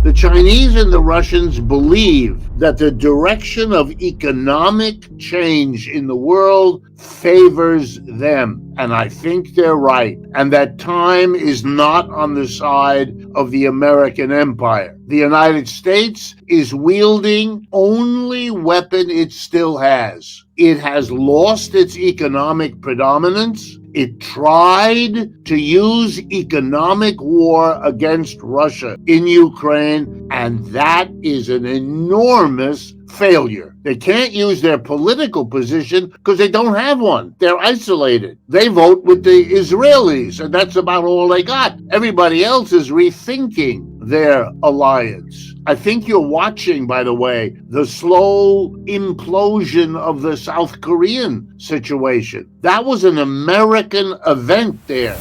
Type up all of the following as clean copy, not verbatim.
The Chinese and the Russians believe that the direction of economic change in the world favors them. And I think they're right. And that time is not on the side of the American empire. The United States is wielding only weapon it still has. It has lost its economic predominance. It tried to use economic war against Russia in Ukraine, and that is an enormous failure. They can't use their political position because they don't have one. They're isolated. They vote with the Israelis, and that's about all they got. Everybody else is rethinking their alliance. I think you're watching, by the way, the slow implosion of the South Korean situation. That was an American event there.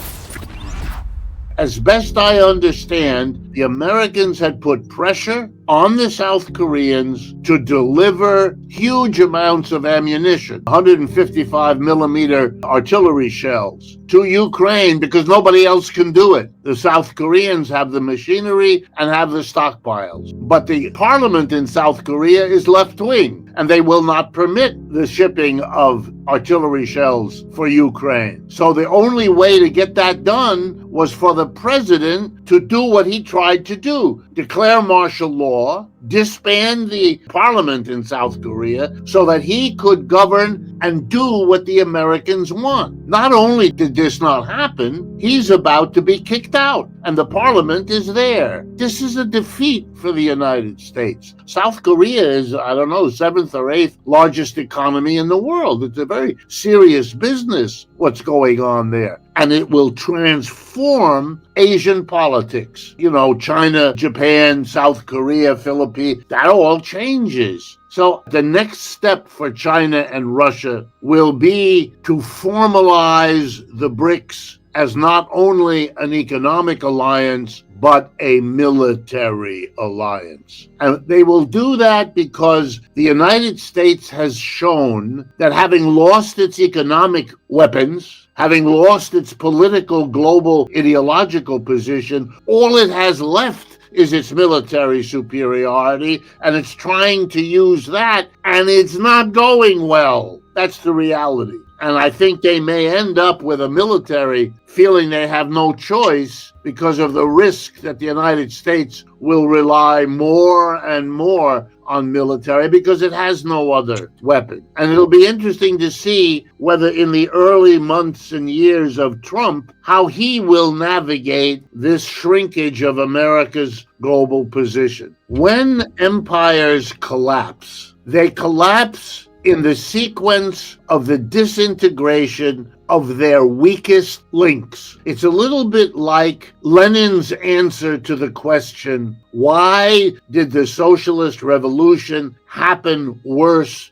As best I understand, the Americans had put pressure on the South Koreans to deliver huge amounts of ammunition, 155 millimeter artillery shells, to Ukraine because nobody else can do it. The South Koreans have the machinery and have the stockpiles. But the parliament in South Korea is left-wing, and they will not permit the shipping of artillery shells for Ukraine. So the only way to get that done was for the president to do what he tried to do, declare martial law, disband the parliament in South Korea so that he could govern and do what the Americans want. Not only did this not happen, he's about to be kicked out, and the parliament is there. This is a defeat for the United States. South Korea is, I don't know, 7th or 8th largest economy in the world. It's a very serious business, what's going on there. And it will transform Asian politics. You know, China, Japan, South Korea, Philippines, that all changes. So the next step for China and Russia will be to formalize the BRICS as not only an economic alliance, but a military alliance. And they will do that because the United States has shown that having lost its economic weapons, having lost its political, global, ideological position, all it has left is its military superiority, and it's trying to use that, and it's not going well. That's the reality. And I think they may end up with a military feeling they have no choice because of the risk that the United States will rely more and more on military because it has no other weapon. And it'll be interesting to see whether in the early months and years of Trump, how he will navigate this shrinkage of America's global position. When empires collapse, they collapse in the sequence of the disintegration of their weakest links. It's a little bit like Lenin's answer to the question, why did the socialist revolution happen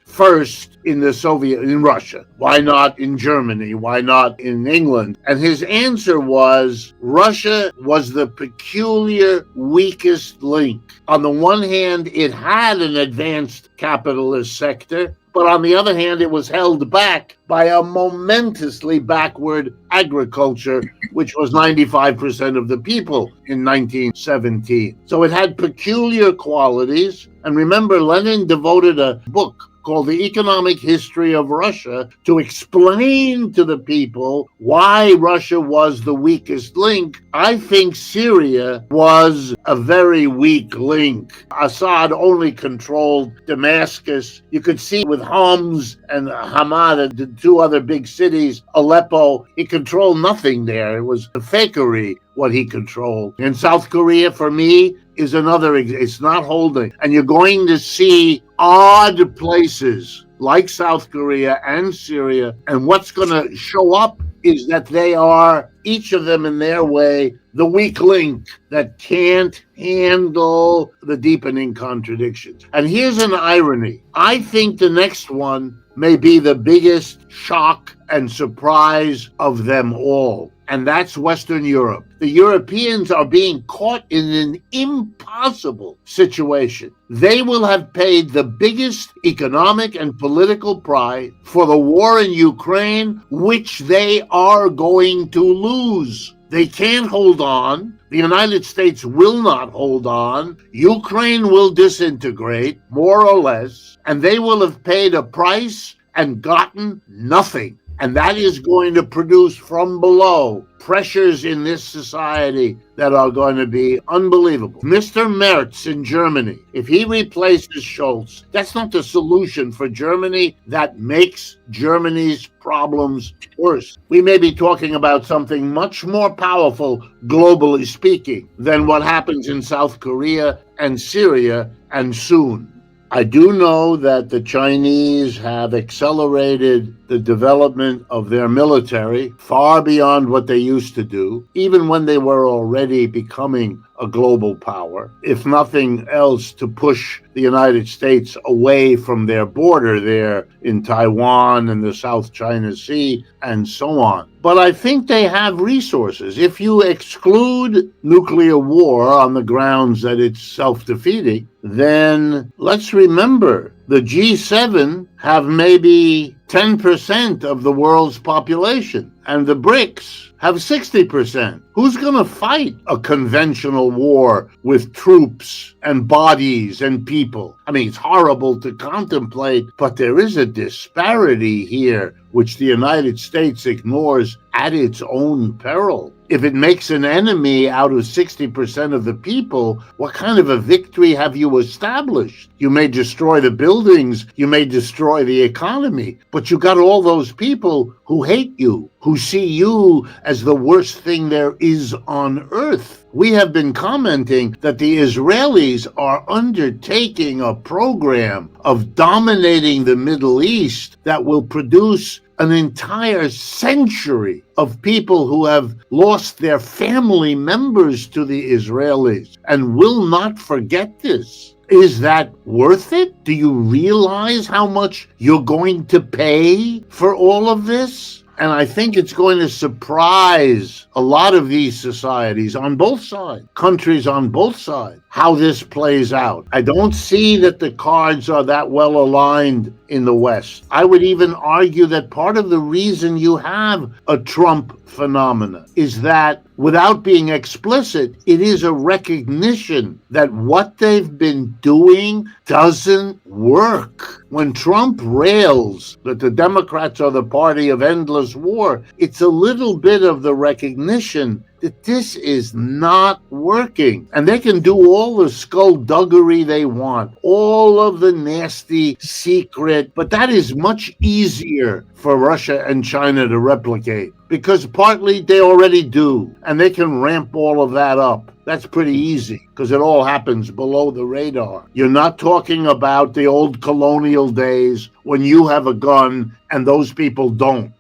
first in Russia? Why not in Germany? Why not in England? And his answer was, Russia was the peculiar weakest link. On the one hand, it had an advanced capitalist sector, but on the other hand, it was held back by a momentously backward agriculture, which was 95% of the people in 1917. So it had peculiar qualities. And remember, Lenin devoted a book called The Economic History of Russia to explain to the people why Russia was the weakest link. I think Syria was a very weak link. Assad only controlled Damascus. You could see with Homs and Hama, the two other big cities, Aleppo, he controlled nothing there. It was a fakery what he controlled. And South Korea, for me, is another, it's not holding. And you're going to see odd places like South Korea and Syria. And what's going to show up is that they are, each of them in their way, the weak link that can't handle the deepening contradictions. And here's an irony. I think the next one may be the biggest shock and surprise of them all. And that's Western Europe. The Europeans are being caught in an impossible situation. They will have paid the biggest economic and political price for the war in Ukraine, which they are going to lose. They can't hold on. The United States will not hold on. Ukraine will disintegrate, more or less, and they will have paid a price and gotten nothing. And that is going to produce from below pressures in this society that are going to be unbelievable. Mr. Merz in Germany, if he replaces Scholz, that's not the solution for Germany. That makes Germany's problems worse. We may be talking about something much more powerful, globally speaking, than what happens in South Korea and Syria, and soon. I do know that the Chinese have accelerated the development of their military far beyond what they used to do, even when they were already becoming a global power, if nothing else to push the United States away from their border there in Taiwan and the South China Sea and so on. But I think they have resources. If you exclude nuclear war on the grounds that it's self-defeating, then let's remember the G7 have maybe 10% of the world's population, and the BRICS have 60%. Who's going to fight a conventional war with troops and bodies and people? I mean, it's horrible to contemplate, but there is a disparity here which the United States ignores at its own peril. If it makes an enemy out of 60% of the people, what kind of a victory have you established? You may destroy the buildings, you may destroy the economy, but you got all those people who hate you, who see you as the worst thing there is on earth. We have been commenting that the Israelis are undertaking a program of dominating the Middle East that will produce an entire century of people who have lost their family members to the Israelis and will not forget this. Is that worth it? Do you realize how much you're going to pay for all of this? And I think it's going to surprise a lot of these societies on both sides, countries on both sides, how this plays out. I don't see that the cards are that well aligned in the West. I would even argue that part of the reason you have a Trump phenomena is that, without being explicit, it is a recognition that what they've been doing doesn't work. When Trump rails that the Democrats are the party of endless war, it's a little bit of the recognition that this is not working. And they can do all the skullduggery they want, all of the nasty secret, but that is much easier for Russia and China to replicate, because partly they already do, and they can ramp all of that up. That's pretty easy because it all happens below the radar. You're not talking about the old colonial days when you have a gun and those people don't.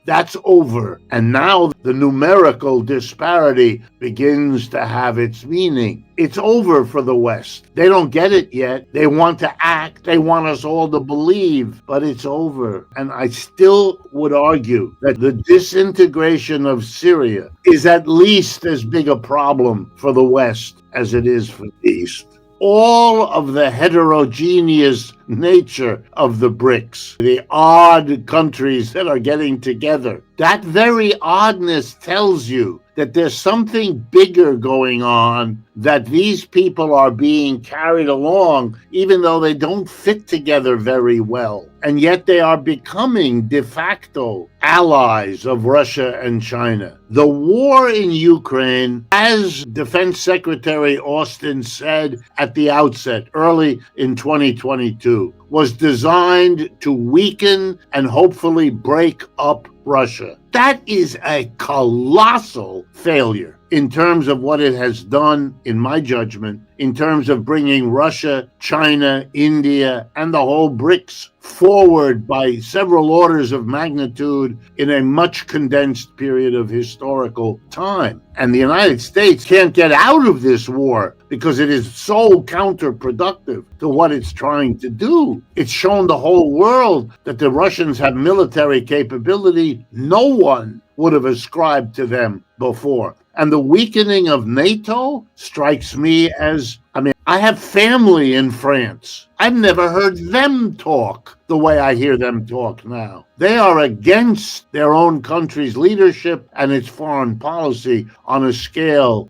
That's over. And now the numerical disparity begins to have its meaning. It's over for the West. They don't get it yet. They want to act. They want us all to believe, but it's over. And I still would argue that the disintegration of Syria is at least as big a problem for the West as it is for the East. All of the heterogeneous nature of the BRICS, the odd countries that are getting together, that very oddness tells you that there's something bigger going on, that these people are being carried along even though they don't fit together very well. And yet they are becoming de facto allies of Russia and China. The war in Ukraine, as Defense Secretary Austin said at the outset, early in 2022, was designed to weaken and hopefully break up Russia. That is a colossal failure in terms of what it has done, in my judgment, in terms of bringing Russia, China, India, and the whole BRICS forward by several orders of magnitude in a much condensed period of historical time. And the United States can't get out of this war because it is so counterproductive to what it's trying to do. It's shown the whole world that the Russians have military capability no one would have ascribed to them before. And the weakening of NATO strikes me as I mean, I have family in France. I've never heard them talk the way I hear them talk now. They are against their own country's leadership and its foreign policy on a scale,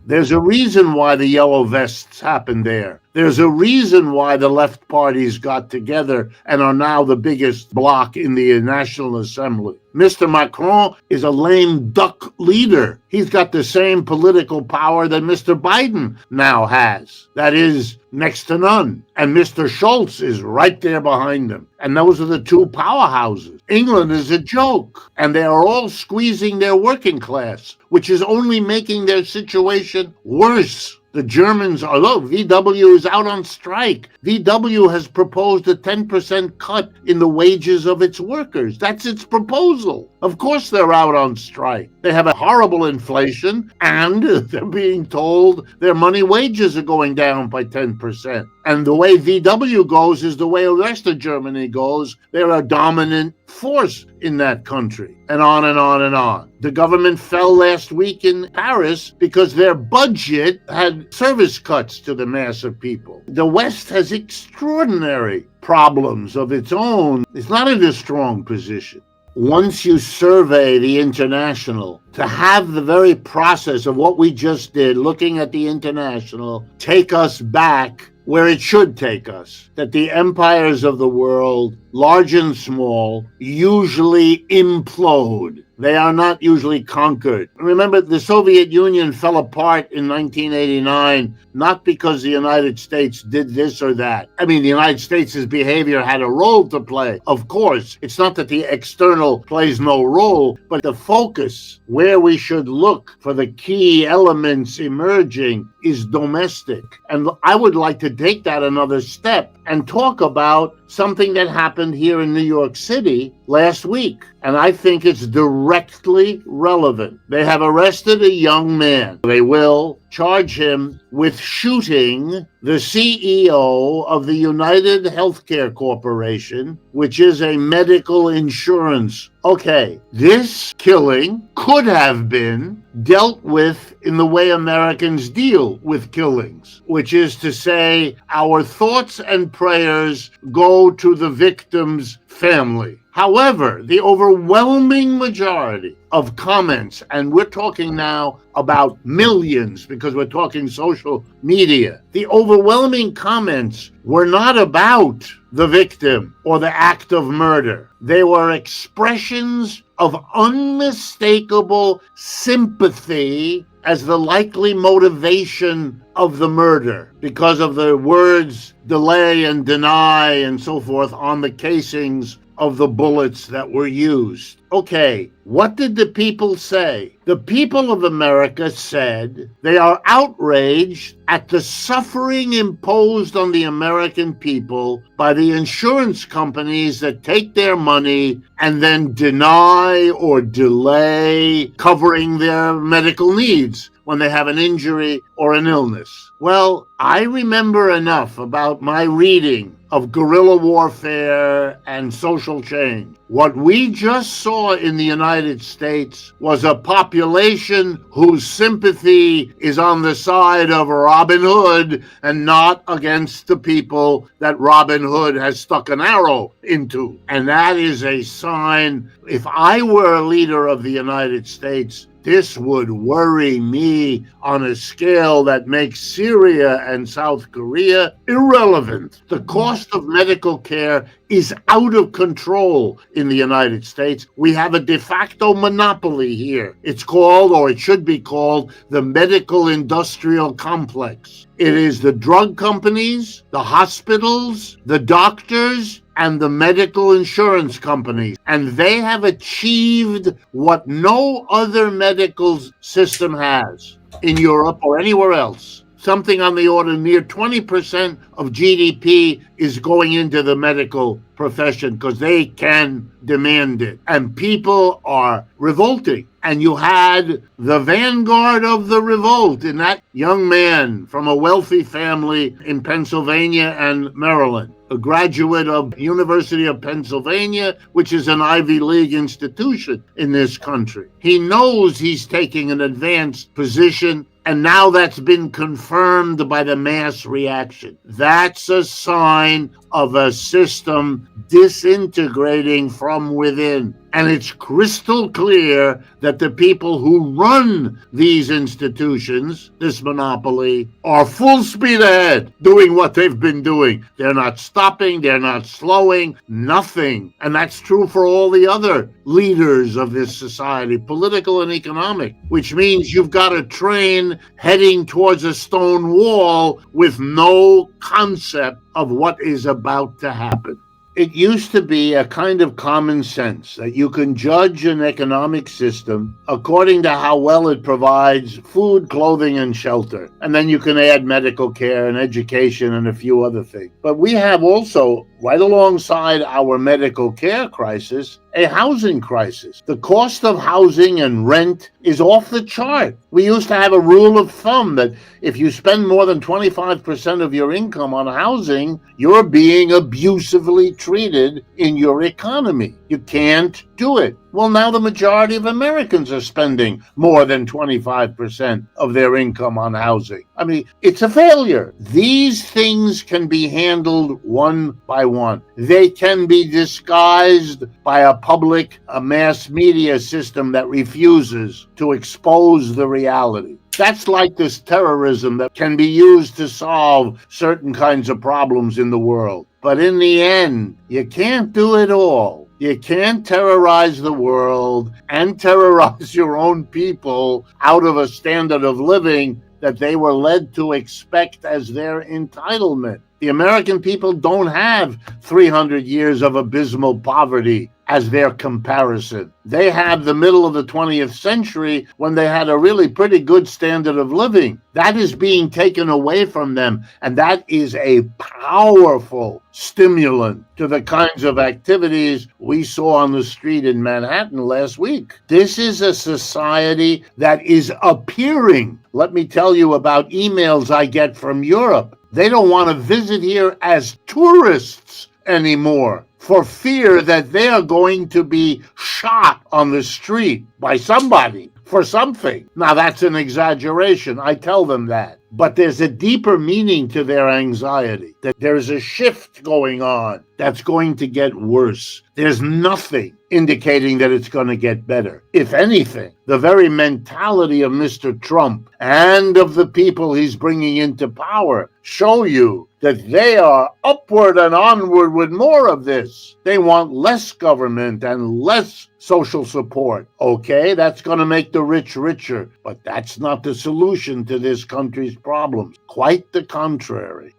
there's a reason why the yellow vests happened there. There's a reason why the left parties got together and are now the biggest bloc in the National Assembly. Mr. Macron is a lame duck leader. He's got the same political power that Mr. Biden now has. That is next to none. And Mr. Schultz is right there behind him. And those are the two powerhouses. England is a joke. And they are all squeezing their working class, which is only making their situation worse. The Germans are, look, VW is out on strike. VW has proposed a 10% cut in the wages of its workers. That's its proposal. Of course they're out on strike. They have a horrible inflation, and they're being told their money wages are going down by 10%. And the way VW goes is the way the rest of Germany goes. They're a dominant force in that country, and on and on and on. The government fell last week in Paris because their budget had service cuts to the mass of people. The West has extraordinary problems of its own. It's not in a strong position. Once you survey the international, to have the very process of what we just did, looking at the international, take us back where it should take us, that the empires of the world, large and small, usually implode. They are not usually conquered. Remember, the Soviet Union fell apart in 1989, not because the United States did this or that. I mean, the United States' behavior had a role to play, of course. It's not that the external plays no role, but the focus, where we should look for the key elements emerging, is domestic. And I would like to take that another step and talk about something that happened here in New York City last week. And I think it's directly relevant. They have arrested a young man. They will charge him with shooting the CEO of the United Healthcare Corporation, which is a medical insurance. Okay, this killing could have been dealt with in the way Americans deal with killings, which is to say, our thoughts and prayers go to the victim's family. However, the overwhelming majority of comments, and we're talking now about millions because we're talking social media, the overwhelming comments were not about the victim or the act of murder. They were expressions of unmistakable sympathy as the likely motivation of the murder because of the words delay and deny and so forth on the casings of the bullets that were used. Okay, what did the people say? The people of America said they are outraged at the suffering imposed on the American people by the insurance companies that take their money and then deny or delay covering their medical needs when they have an injury or an illness. Well, I remember enough about my reading of guerrilla warfare and social change. What we just saw in the United States was a population whose sympathy is on the side of Robin Hood and not against the people that Robin Hood has stuck an arrow into. And that is a sign. If I were a leader of the United States, this would worry me on a scale that makes Syria and South Korea irrelevant. The cost of medical care is out of control in the United States. We have a de facto monopoly here. It's called, or it should be called, the medical industrial complex. It is the drug companies, the hospitals, the doctors, and the medical insurance companies. And they have achieved what no other medical system has in Europe or anywhere else. Something on the order near 20% of GDP is going into the medical profession because they can demand it. And people are revolting. And you had the vanguard of the revolt in that young man from a wealthy family in Pennsylvania and Maryland, a graduate of University of Pennsylvania, which is an Ivy League institution in this country. He knows he's taking an advanced position, And now that's been confirmed by the mass reaction. That's a sign of a system disintegrating from within. And it's crystal clear that the people who run these institutions, this monopoly, are full speed ahead doing what they've been doing. They're not stopping, they're not slowing, nothing. And that's true for all the other leaders of this society, political and economic, which means you've got a train heading towards a stone wall with no concept of what is about to happen. It used to be a kind of common sense that you can judge an economic system according to how well it provides food, clothing, and shelter. And then you can add medical care and education and a few other things. But we have also, right alongside our medical care crisis, a housing crisis. The cost of housing and rent is off the chart. We used to have a rule of thumb that if you spend more than 25% of your income on housing, you're being abusively treated in your economy. You can't do it. Well, now the majority of Americans are spending more than 25% of their income on housing. I mean, it's a failure. These things can be handled one by one. They can be disguised by a mass media system that refuses to expose the reality. That's like this terrorism that can be used to solve certain kinds of problems in the world. But in the end, you can't do it all. You can't terrorize the world and terrorize your own people out of a standard of living that they were led to expect as their entitlement. The American people don't have 300 years of abysmal poverty as their comparison. They have the middle of the 20th century when they had a really pretty good standard of living. That is being taken away from them, and that is a powerful stimulant to the kinds of activities we saw on the street in Manhattan last week. This is a society that is appearing. Let me tell you about emails I get from Europe. They don't want to visit here as tourists anymore for fear that they are going to be shot on the street by somebody for something. Now, that's an exaggeration. I tell them that. But there's a deeper meaning to their anxiety, that there's a shift going on that's going to get worse. There's nothing indicating that it's going to get better. If anything, the very mentality of Mr. Trump and of the people he's bringing into power show you that they are upward and onward with more of this. They want less government and less social support. Okay, that's going to make the rich richer, but that's not the solution to this country's problems. Quite the contrary.